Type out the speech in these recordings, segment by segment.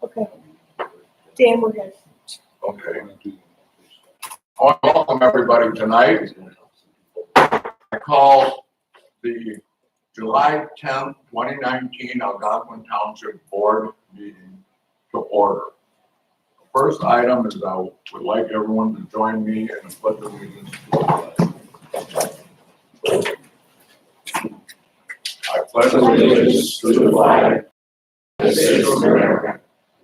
Okay. Dan, we're good. Okay. I want to welcome everybody tonight. I call the July 10th, 2019 Algonquin Township Board meeting to order. The first item is I would like everyone to join me in the pledge of allegiance to the flag. I pledge allegiance to the flag of the States of America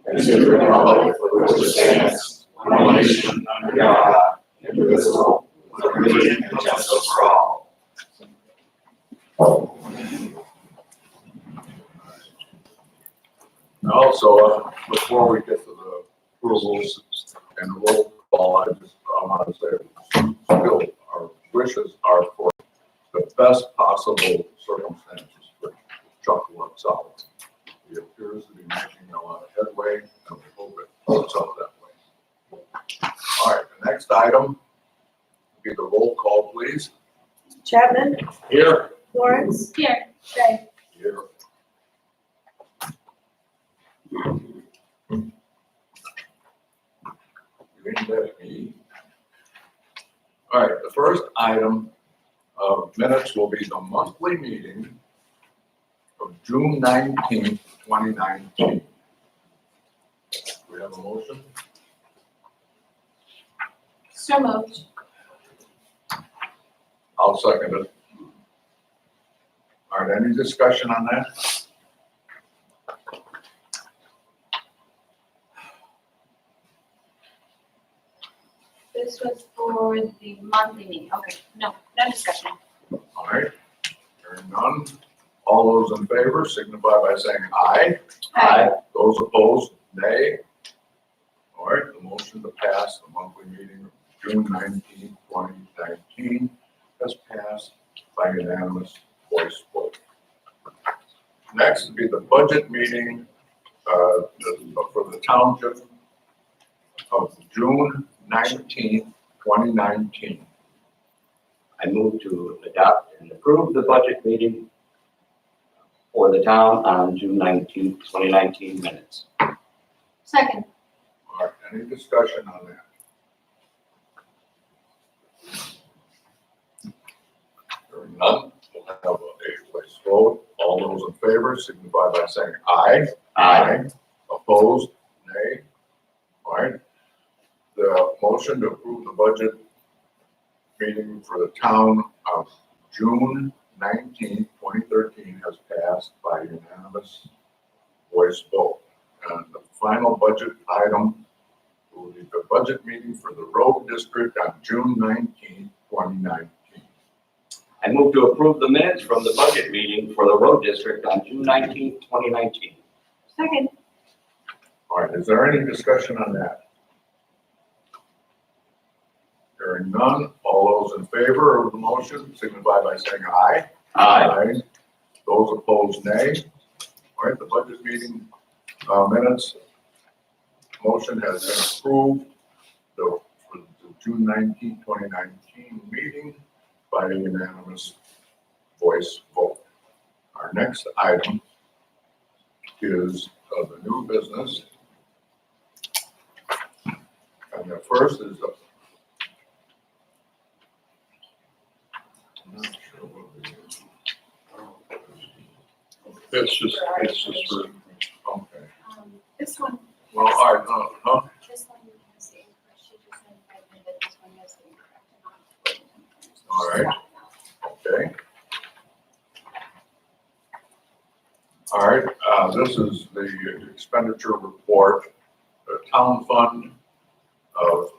and to the republic for which it stands, one nation under God, indivisible, with liberty and justice for all. Also, before we get to the approvals and roll call, I want to say, still, our wishes are for the best possible circumstances for Chuck works out. He appears to be making a lot of headway, and we hope it works out that way. All right, the next item will be the roll call, please. Chapman? Here. Lawrence? Here. Shay? Here. All right, the first item of minutes will be the monthly meeting of June 19th, 2019. We have a motion? So moved. I'll second it. All right, any discussion on that? This was for the monthly meeting. Okay, no discussion. All right, hearing none. All those in favor signify by saying aye. Aye. Those opposed, nay. All right, the motion to pass the monthly meeting of June 19th, 2019 has passed by unanimous voice vote. Next would be the budget meeting for the township of June 19th, 2019. I move to adopt and approve the budget meeting for the town on June 19th, 2019 minutes. Second. All right, any discussion on that? Hearing none, we'll have a voice vote. All those in favor signify by saying aye. Aye. Opposed, nay. All right. The motion to approve the budget meeting for the town of June 19th, 2013 has passed by unanimous voice vote. And the final budget item will be the budget meeting for the road district on June 19th, 2019. I move to approve the minutes from the budget meeting for the road district on June 19th, 2019. Second. All right, is there any discussion on that? Hearing none, all those in favor of the motion signify by saying aye. Aye. Those opposed, nay. All right, the budget meeting minutes motion has been approved for the June 19th, 2019 meeting by a unanimous voice vote. Our next item is of the new business. And the first is the It's just for, okay. This one. Well, all right, huh? This one has the incorrect. She just said that this one has the incorrect amount. All right, okay. All right, this is the expenditure report, the town fund of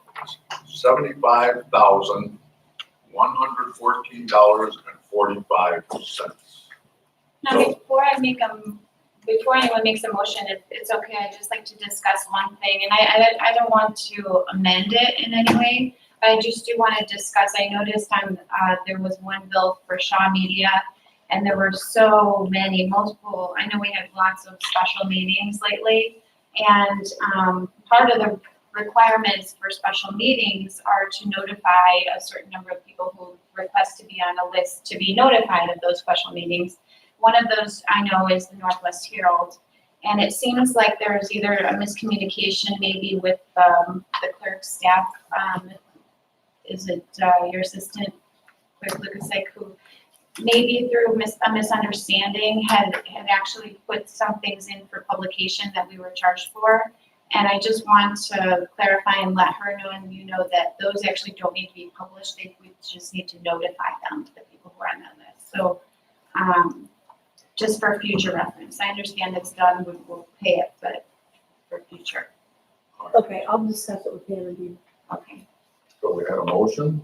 $75,114.45. Now, before anyone makes a motion, if it's okay, I'd just like to discuss one thing, and I don't want to amend it in any way, but I just do want to discuss, I noticed there was one bill for Shaw Media, and there were so many, multiple, I know we had lots of special meetings lately, and part of the requirements for special meetings are to notify a certain number of people who request to be on a list to be notified of those special meetings. one of those I know is the Northwest Herald. And it seems like there's either a miscommunication maybe with the clerk staff. Is it your assistant, Clerk Lukasik, who maybe through a misunderstanding had actually put some things in for publication that we were charged for. And I just want to clarify and let her know and you know that those actually don't need to be published. We just need to notify them, the people who are on that list. So just for future reference, I understand it's done, we'll pay it, but for future. Okay, I'll discuss it with him and you. Okay. So we had a motion.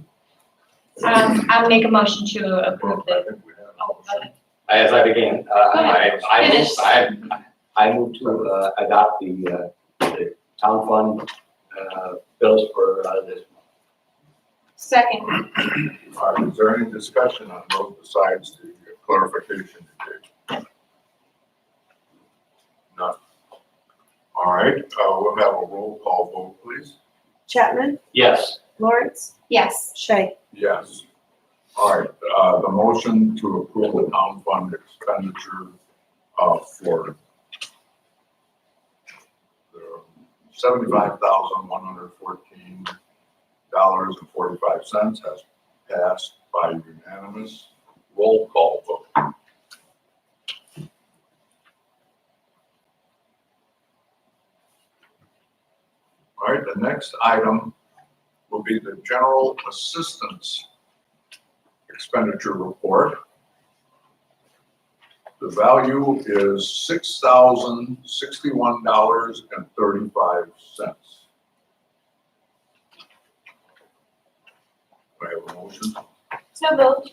I'll make a motion to approve I the, think we had a oh, motion. As I began, ahead. Finish. I move to adopt the town fund bills for this month. second. All right, is there any discussion on those besides the clarification you gave? None. All right, we'll have a roll call vote, please. Chapman, Yes. Lawrence, Yes. Shay. Yes. All right, the motion to approve the town fund expenditure for the $75,114.45 has passed by unanimous roll call vote. All right, the next item will be the general assistance expenditure report. The value is $6,061.35. Do I have a motion? So moved.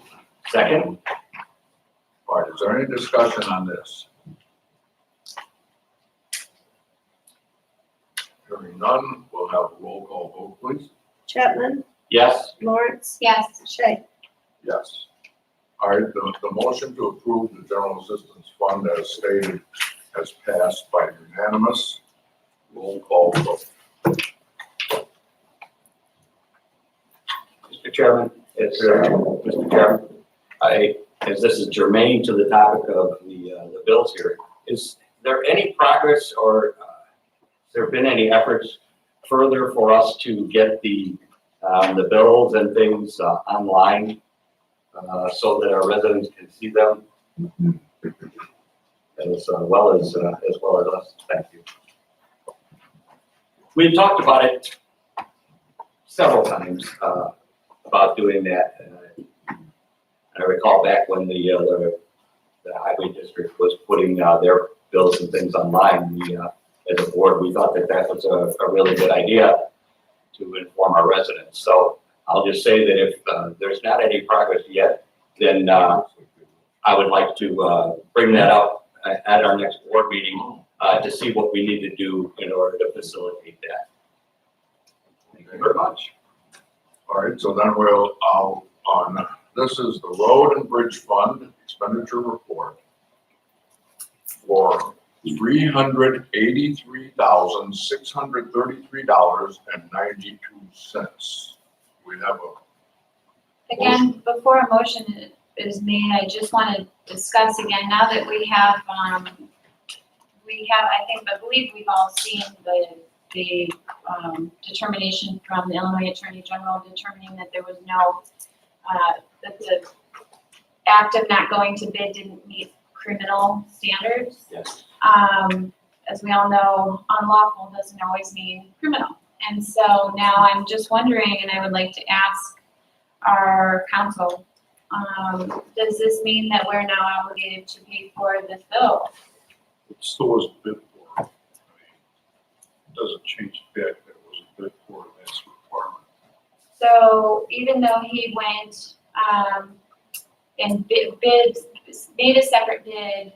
Second? All right, is there any discussion on this? Hearing none, we'll have a roll call vote, please. Chapman, Yes. Lawrence, Yes. Shay. Yes. All right, the motion to approve the general assistance fund as stated has passed by unanimous roll call vote. Mr. Chairman, Mr. Chairman, as this is germane to the topic of the bills here, is there any progress or has there been any efforts further for us to get the bills and things online so that our residents can see them as well as us? Thank you. We've talked about it several times about doing that. I recall back when the highway district was putting their bills and things online. As a board, we thought that was a really good idea to inform our residents. So I'll just say that if there's not any progress yet, then I would like to bring that up at our next board meeting to see what we need to do in order to facilitate that. Thank you very much. All right, so then this is the Road and Bridge Fund expenditure report for $383,633.92. We have Again, before a motion is made, I just want to discuss again, now that we have, I believe we've all seen the determination from the Illinois Attorney General determining that there was no, that the act of not going to bid didn't meet criminal standards. Yes. As we all know, unlawful doesn't always mean criminal. And so now I'm just wondering, and I would like to ask our council, does this mean that we're now obligated to pay for this bill? It still was bid for. I mean, it doesn't change the fact that it was a bid for, that's a requirement. So even though he went and made a separate bid,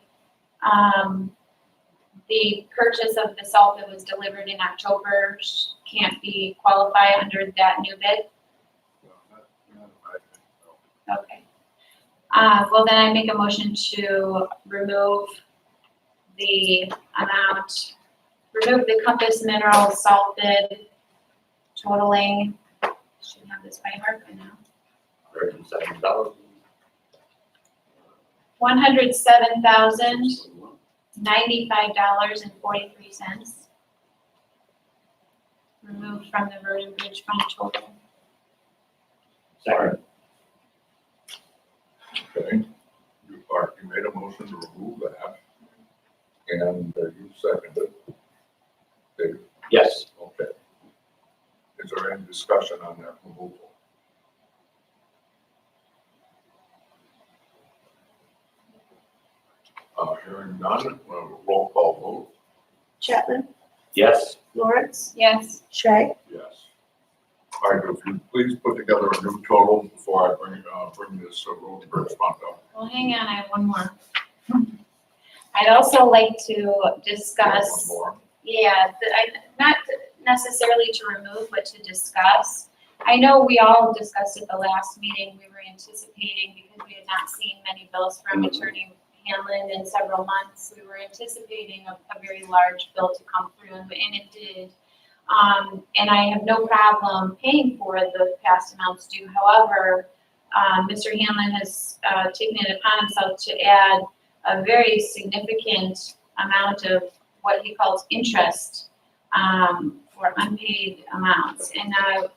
the purchase of the salt that was delivered in October can't be qualified under that new bid? Not I think, no. Okay. Well, then I make a motion to remove the Compass Mineral salt bid totaling, should have this by heart by now. $107. $107,095.43. Removed from the road and bridge fund total. Second. Okay, you made a motion to remove that, and you seconded. Dave, Yes. okay. Is there any discussion on that removal? Hearing none, roll call vote, Chapman, Yes. Lawrence, Yes. Shay, yes. All right, if you please put together a new total before I bring this road and bridge fund up. Well, hang on, I have one more. I'd also like to One discuss, more. not necessarily to remove, but to discuss. I know we all discussed at the last meeting, we were anticipating, because we had not seen many bills from Attorney Hanlon in several months, we were anticipating a very large bill to come through, and it did. And I have no problem paying for the past amounts due. However, Mr. Hanlon has taken it upon himself to add a very significant amount of what he calls interest for unpaid amounts. And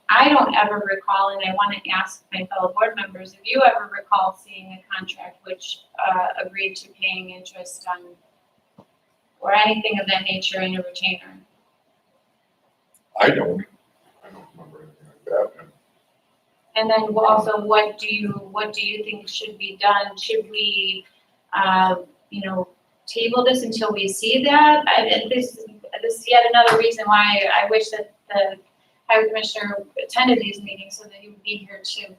I don't ever recall, and I want to ask my fellow board members, if you ever recall seeing a contract which agreed to paying interest on or anything of that nature in a retainer. I don't remember anything like that. And then also, what do you think should be done? Should we, table this until we see that? This is yet another reason why I wish that the highway commissioner attended these meetings so that he would be here too.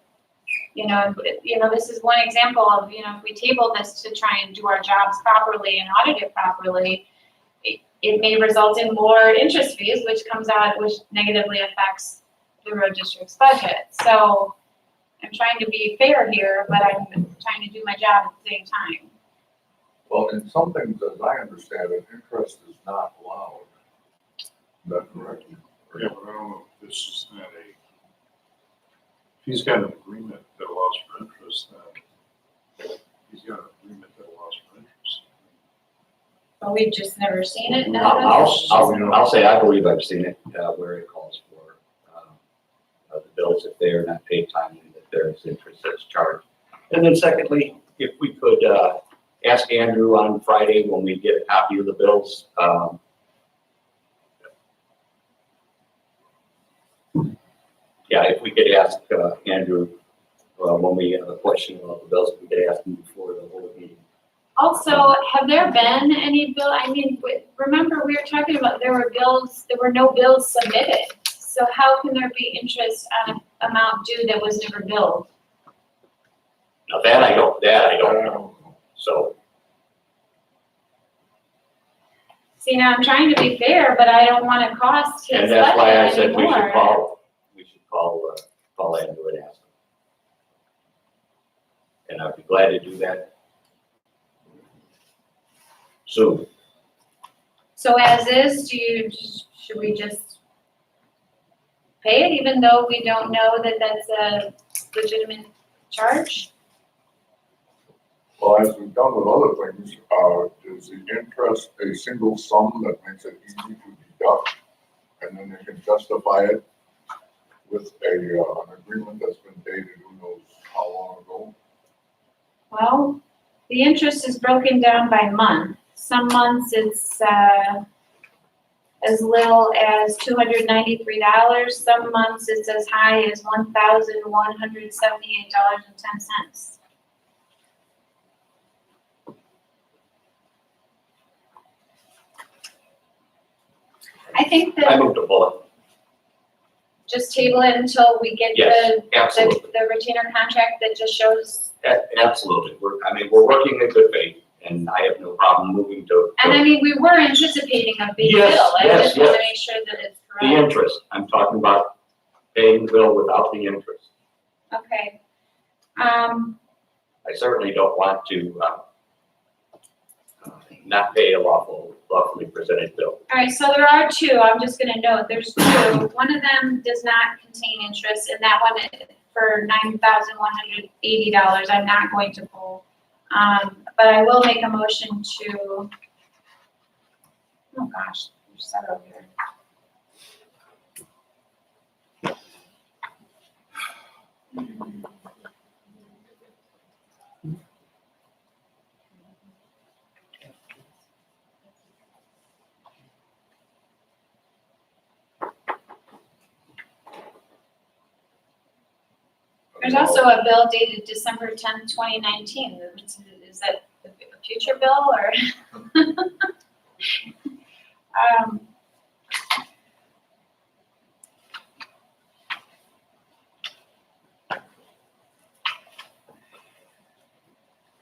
This is one example of, if we table this to try and do our jobs properly and audit it properly, it may result in more interest fees, which negatively affects the road district's budget. So I'm trying to be fair here, but I'm trying to do my job at the same time. Well, in some things, as I understand it, interest is not allowed. Is that correct? Yeah, but I don't know if this is not if he's got an agreement that allows for interest, then he's got an agreement that allows for interest. But we've just never seen it. I'll say I believe I've seen it where it calls for the bills if they are not paid timely, that there is interest that's charged. And then secondly, if we could ask Andrew on Friday when we get a copy of the bills. If we could ask Andrew when we have a question about the bills, if we could ask him before the whole meeting. Also, have there been any remember we were talking about there were no bills submitted. So how can there be interest on an amount due that was never billed? Now that I don't know. So. See, now I'm trying to be fair, but I don't want to cost his And that's why I budget said we should anymore. call Andrew and ask him. And I'd be glad to do that soon. So as is, should we just pay it even though we don't know that that's a legitimate charge? Well, as we've done with other things, is the interest a single sum that makes it easy to deduct? And then they can justify it with an agreement that's been dated who knows how long ago? Well, the interest is broken down by month. Some months it's as little as $293. Some months it's as high as $1,178.10. I think I that moved a bullet. just table it until we get Yes, absolutely. the retainer contract that just shows. Absolutely. We're working in good faith, and I have no problem moving to. And I mean, we were anticipating a big Yes, bill. I yes, just want to yes. make sure that it's The correct. interest, I'm talking about paying the bill without the interest. Okay. I certainly don't want to not pay a lawfully presented bill. All right, so there are two. I'm just gonna note, there's two. One of them does not contain interest, and that one for $9,180, I'm not going to pull. But I will make a motion to, oh gosh, there's several here. There's also a bill dated December 10th, 2019. Is that a future bill or?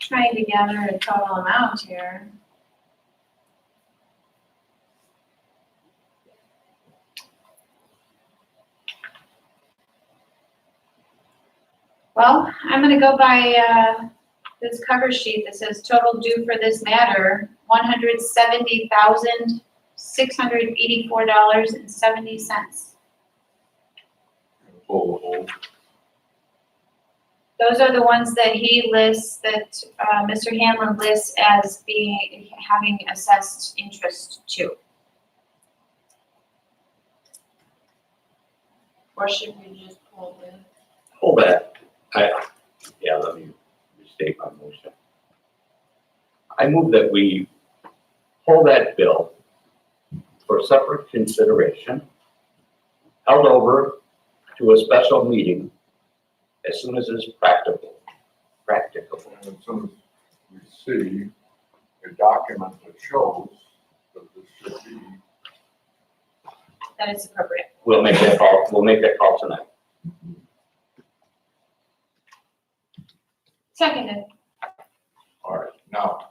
Trying to gather a total amount here. Well, I'm gonna go by, this cover sheet that says total due for this matter, $170,684.70. Pull Those are the ones that he lists, that, Mr. Hanlon lists as having assessed interest to. Or should we just pull the? Hold that. Let me restate my motion. I move that we hold that bill for separate consideration, held over to a special meeting as soon as it's practicable. And as soon as we see a document that shows that this should be, That is appropriate. We'll make that call tonight. Seconded. all right, now,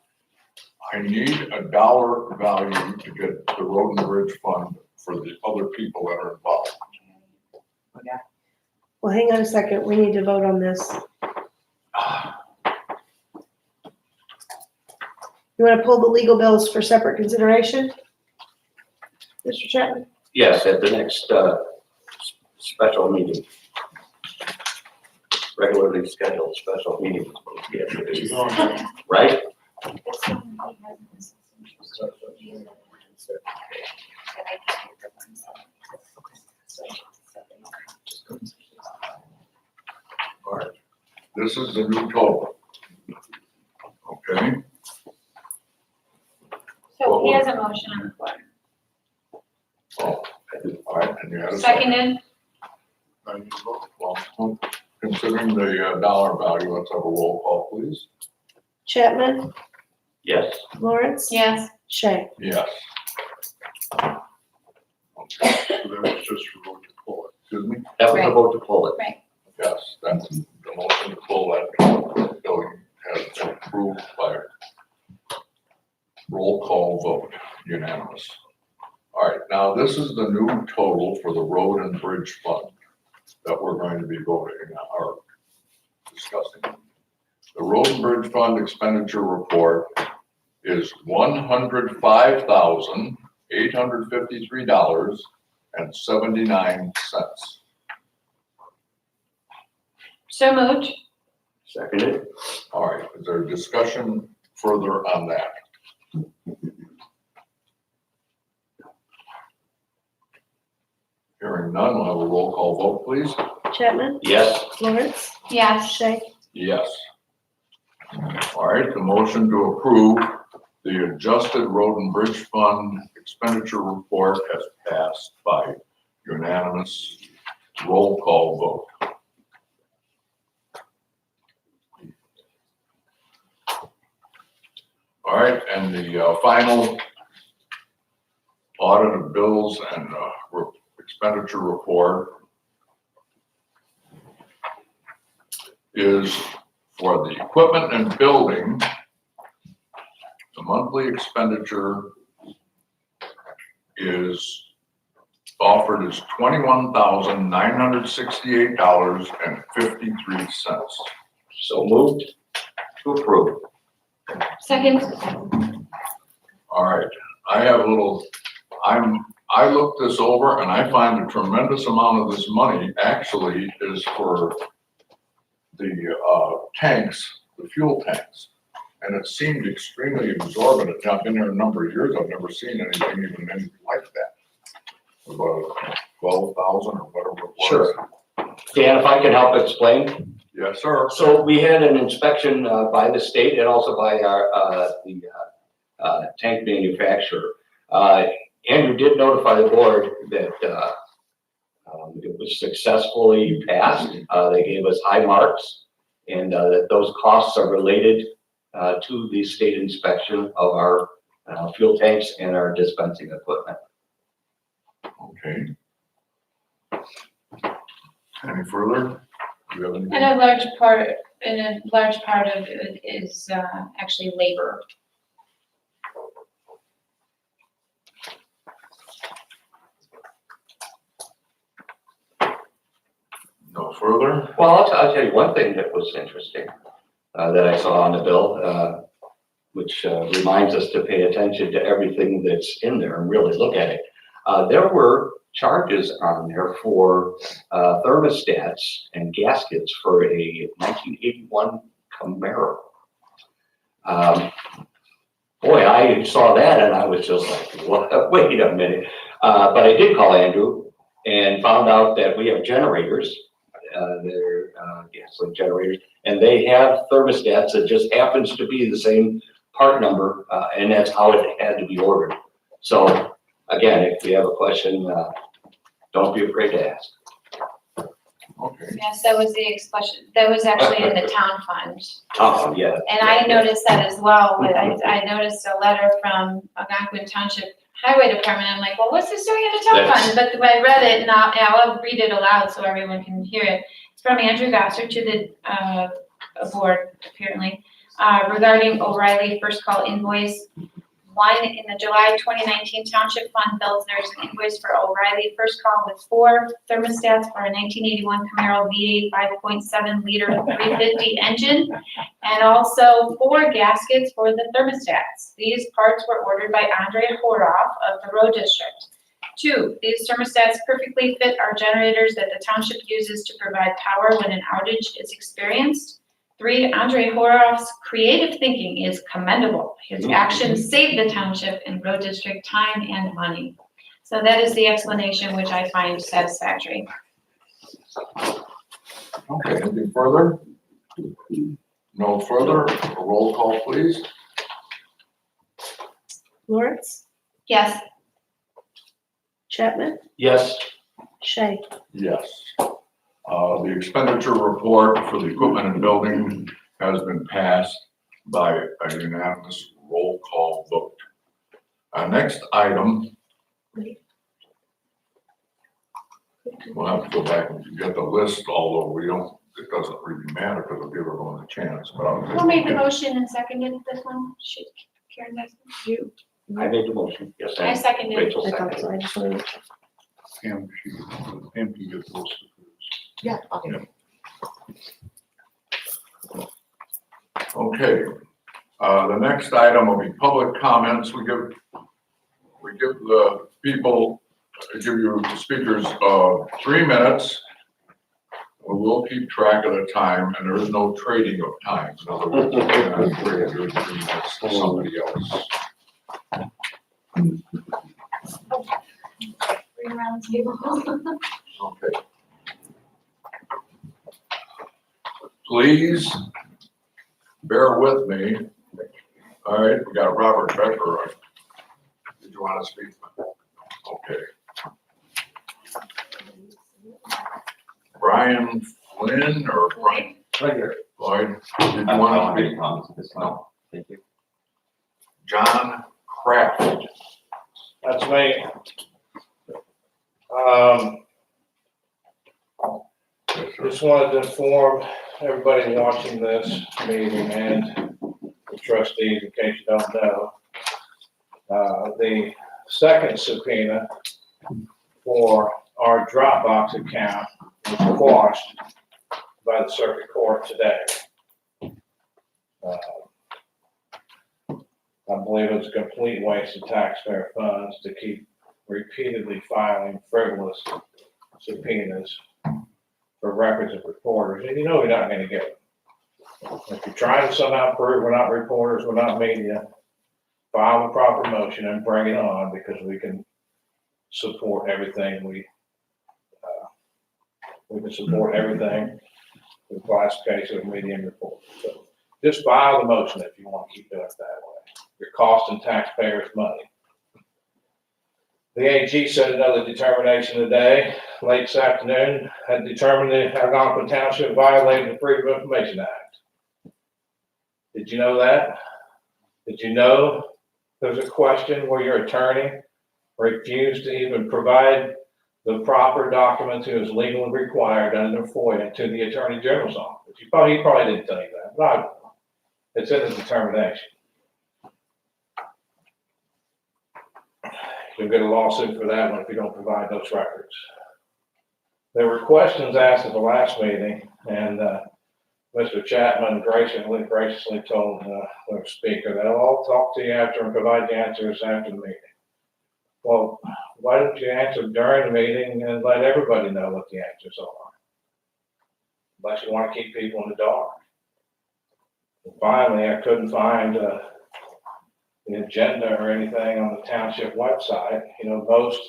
I need a dollar value to get the road and bridge fund for the other people that are involved. Well, hang on a second, we need to vote on this. You wanna pull the legal bills for separate consideration? Mr. Chapman? Yes, at the next, special meeting. Regularly scheduled special meeting. is supposed to be at the- Right? All right, this is the new total. Okay, So he has a motion on the floor. oh, all right, and you had a Seconded. I need to vote. Well, considering the dollar value, let's have a roll call, please. Chapman? Yes. Lawrence? Yes. Shay? Yes. So that was just for vote to pull it. Excuse me? That was a Right. vote to pull it. Yes, that's the motion to pull that billing has been approved by roll call vote, unanimous. All right, now this is the new total for the road and bridge fund that we're going to be voting on or discussing. The road and bridge fund expenditure report is $105,853.79. So moved. Seconded. All right, is there discussion further on that? Hearing none, we'll have a roll call vote, please. Chapman? Yes. Lawrence? Yes. Shay? Yes. All right, the motion to approve the adjusted road and bridge fund expenditure report has passed by unanimous roll call vote. All right, and the final audit of bills and expenditure report is for the equipment and building. The monthly expenditure is offered as $21,968.53. So moved to approve. Second. All right, I have a little, I looked this over and I find a tremendous amount of this money actually is for the tanks, the fuel tanks. And it seemed extremely exorbitant. I've been there a number of years, I've never seen anything like that. About 12,000 or whatever it was. Sure. Dan, if I can help explain. Yes, sir. So we had an inspection by the state and also by our tank manufacturer. Andrew did notify the board that it was successfully passed. They gave us high marks, and that those costs are related to the state inspection of our fuel tanks and our dispensing equipment. Okay. Any further? Do you have anything? And a large part of it is actually labor. No further? Well, I'll tell you one thing that was interesting that I saw on the bill, which reminds us to pay attention to everything that's in there and really look at it. There were charges on there for thermostats and gaskets for a 1981 Camaro. Boy, I saw that and I was just like, what? Wait a minute. But I did call Andrew and found out that we have generators. They're gasoline generators, and they have thermostats that just happens to be the same part number, and that's how it had to be ordered. So again, if you have a question, don't be afraid to ask. Okay. Yes, that was the expression, that was actually in the town fund. Yeah. And I noticed that as well, but I noticed a letter from Algonquin Township Highway Department. I'm like, well, what's this doing in the town fund? But when I read it, and I'll read it aloud so everyone can hear it. It's from Andrew Gosser to the board, apparently, regarding O'Reilly first call invoice. One, in the July 2019 Township Fund bills, there's an invoice for O'Reilly first call with 4 thermostats for a 1981 Camaro V8 5.7 liter 350 engine, and also 4 gaskets for the thermostats. These parts were ordered by Andre Horoff of the Road District. 2, these thermostats perfectly fit our generators that the township uses to provide power when an outage is experienced. 3, Andre Horoff's creative thinking is commendable. His actions save the township and road district time and money. So that is the explanation, which I find satisfactory. Okay, anything further? No further? A roll call, please. Lawrence, Yes. Chapman, Yes. Shay. Yes. The expenditure report for the equipment and building has been passed by a unanimous roll call vote. Next item. We'll have to go back and get the list, although it doesn't really matter because we'll give everyone a chance, but Who made the motion and seconded this one? Karen does. You. I made the motion. Yes, I seconded. Rachel I thought seconded. so. I just wanted to. Pam can get those. Yeah. Okay. okay. The next item will be public comments. We give the people, give you speakers 3 minutes. We will keep track of the time, and there is no trading of time. In other words, you cannot trade your 3 minutes to somebody else. 3 round table. Okay. Please bear with me. All right, we got Robert Becker. Did you want to speak? Okay. Brian Flynn or Brian Right here. Lloyd? Did you want to speak? No. Thank you. John Kraft. That's me. Just wanted to inform everybody watching this meeting and the trustees, in case you don't know, the second subpoena for our Dropbox account was quashed by the circuit court today. I believe it's a complete waste of taxpayer funds to keep repeatedly filing frivolous subpoenas for records of reporters, and you know we're not gonna get them. If you're trying to somehow prove we're not reporters, we're not media, file the proper motion and bring it on, because we can support everything we can support everything with classification of media and report. So just file the motion if you want to keep doing it that way. You're costing taxpayers money. The AG said another determination today, late this afternoon, had determined that Algonquin Township violated the Freedom of Information Act. Did you know that? Did you know there's a question where your attorney refused to even provide the proper documents it was legally required under FOIA to the Attorney General's office? He probably didn't tell you that, but I don't know. It's in the determination. You'll get a lawsuit for that one if you don't provide those records. There were questions asked at the last meeting, and Mr. Chapman graciously told the speaker that I'll talk to you after and provide the answers after the meeting. Well, why don't you answer during the meeting and let everybody know what the answers are? Unless you want to keep people in the dark. And finally, I couldn't find the agenda or anything on the township website. You know, most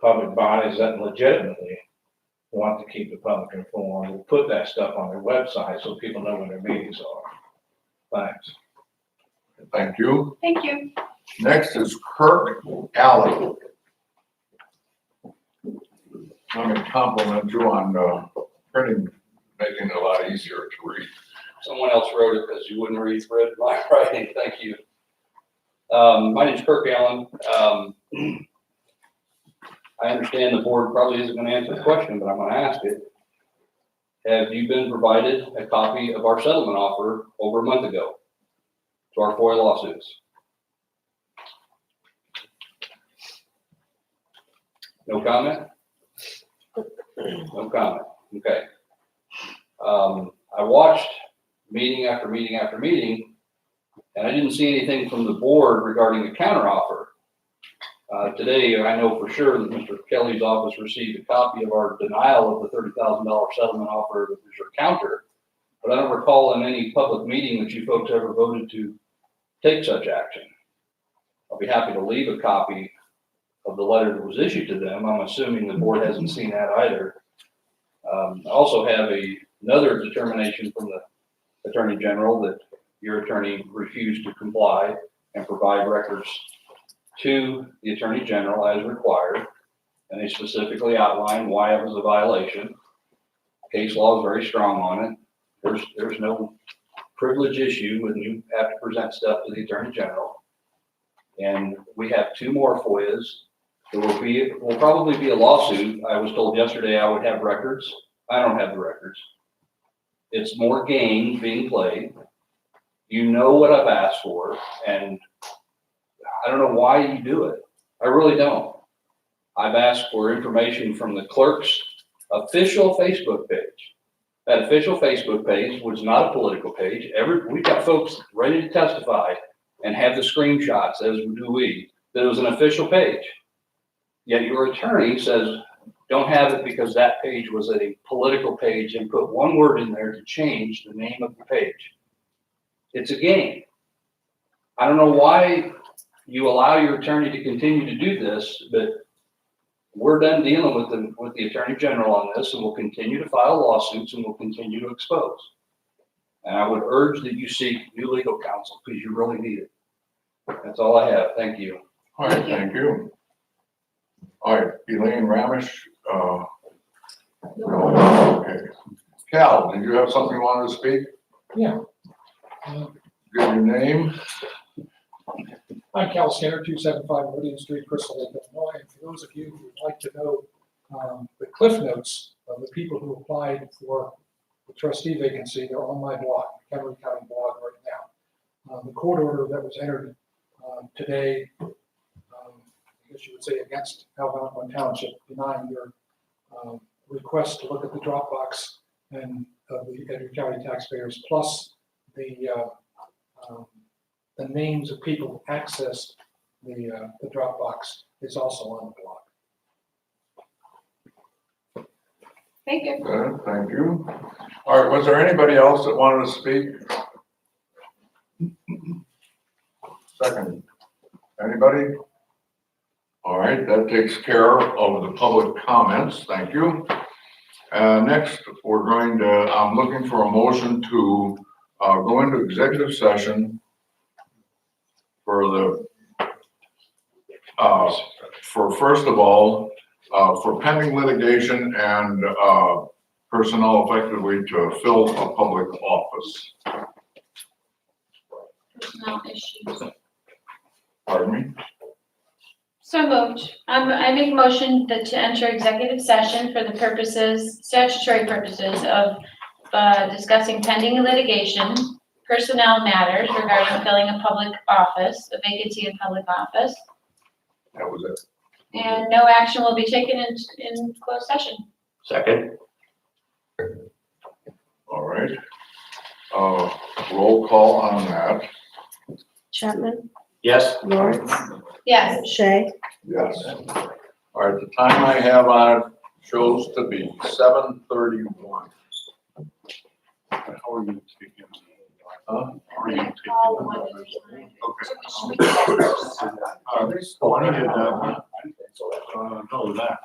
public bodies that legitimately want to keep the public informed will put that stuff on their website so people know when their meetings are. Thanks. Thank you. Thank you. Next is Kirk Allen. Let me compliment you on printing, making it a lot easier to read. Someone else wrote it because you wouldn't read my writing. Thank you. My name's Kirk Allen. I understand the board probably isn't going to answer the question, but I'm going to ask it. Have you been provided a copy of our settlement offer over a month ago to our FOIA lawsuits? No comment? No comment. Okay. I watched meeting after meeting after meeting, and I didn't see anything from the board regarding a counteroffer. Today, I know for sure that Mr. Kelly's office received a copy of our denial of the $30,000 settlement offer as your counter, but I don't recall in any public meeting that you folks ever voted to take such action. I'll be happy to leave a copy of the letter that was issued to them. I'm assuming the board hasn't seen that either. I also have another determination from the Attorney General that your attorney refused to comply and provide records to the Attorney General as required, and they specifically outlined why it was a violation. Case law is very strong on it. There's no privilege issue when you have to present stuff to the Attorney General. And we have 2 more FOIAs. There will probably be a lawsuit. I was told yesterday I would have records. I don't have the records. It's more games being played. You know what I've asked for, and I don't know why you do it. I really don't. I've asked for information from the clerk's official Facebook page. That official Facebook page was not a political page. We've got folks ready to testify and have the screenshots, as do we, that it was an official page. Yet your attorney says, don't have it because that page was a political page, and put one word in there to change the name of the page. It's a game. I don't know why you allow your attorney to continue to do this, but we're done dealing with the Attorney General on this, and we'll continue to file lawsuits and we'll continue to expose. And I would urge that you seek new legal counsel because you really need it. That's all I have. Thank you. All right, thank you. All right, Elaine Ramish. Okay. Cal, did you have something you wanted to speak? Yeah. Give your name. I'm Cal Skinner, 275 Meridian Street, Crystal Lake, Illinois. And for those of you who would like to know the cliff notes of the people who applied for the trustee vacancy, they're on my blog, the Montgomery County blog right now. The court order that was entered today, I guess you would say against Algonquin Township, denying your request to look at the Dropbox and the Edgar County taxpayers, plus the names of people who accessed the Dropbox is also on the blog. Thank you. Good, thank you. All right, was there anybody else that wanted to speak? Second, anybody? All right, that takes care of the public comments, thank you. Next, we're going to, I'm looking for a motion to go into executive session for the, for first of all, for pending litigation and personnel effectively to fill a public office. Personnel issues. Pardon me? So moved. I make a motion that to enter executive session for the purposes, statutory purposes of discussing pending litigation, personnel matters regarding filling a public office, a vacancy in public office, That was it. and no action will be taken in closed session. Second? All right. Roll call on that. Chapman, Yes. Lawrence, Yes. Shay, Yes. All right, the time I have on it shows to be 7:31. How are you taking? Huh? How are you taking? Call one at a time. Okay. Are they still I on did it? that. No, that.